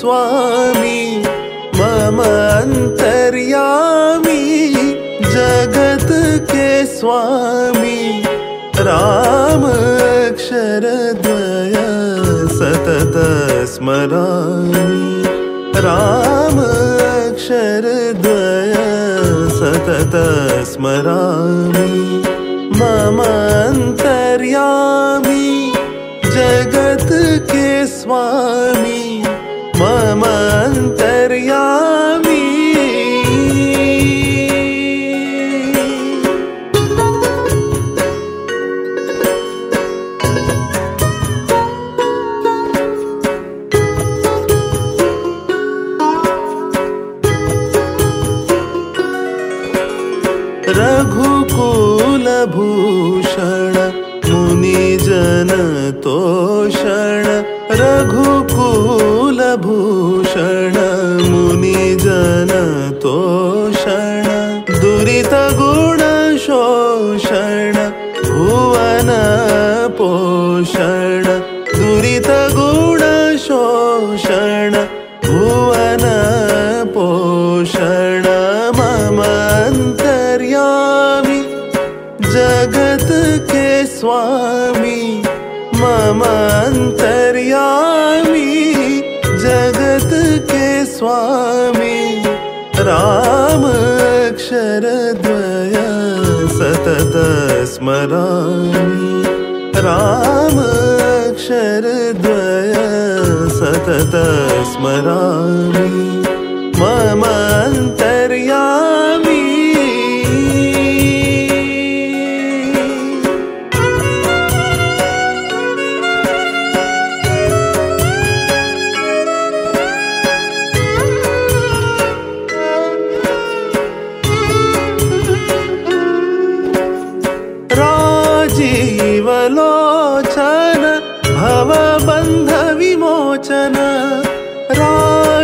स्वामी मम अंतर्यामी जगत के स्वामी राम अक्षरद्वय सतत स्मरामि राम अक्षरद्वय सतत स्मरामि मम अंतर्यामी जगत के स्वामी मम अंतर्यामी रघुकुल भूषण मुनिजन तोषण रघुकुल भूषण मुनिजन तोषण दुरित गुण शोषण भुवन पोषण दुरित गुण शोषण भुवन पोषण मम अंतर्यामी जगत के स्वामी मम अंतर्यामी जगत के स्वामी राम अक्षरद्वय सतत स्मरामि राम अक्षरद्वय सतत स्मरामि मम अंतर्यामी राजीवलोचन भवबन्ध विमोचन राजीवलोचन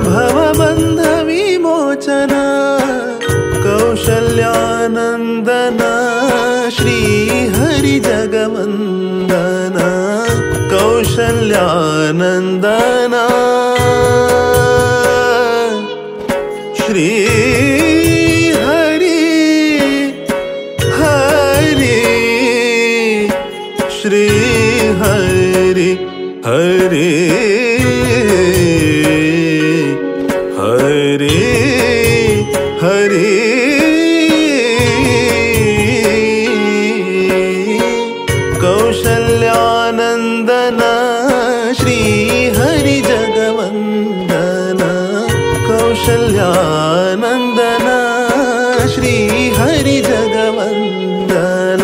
भवबन्ध विमोचन कौशल्यानन्दन श्री हरि जगवन्दन कौशल्यानन्दन श्री श्री हरि हरि हरि हरि कौशल्यानन्दन श्री हरि जगवन्दन कौशल्यानन्दन श्री हरि जगवन्दन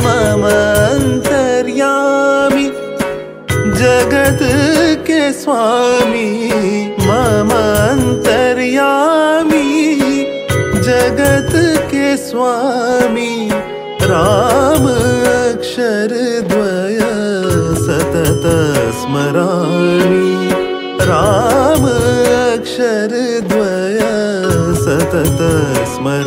मम अंतर्यामी जगत के स्वामी मम अंतर्यामी जगत के स्वामी राम अक्षरद्वय सतत स्मरामि राम अक्षरद्वय सतत स्मरामि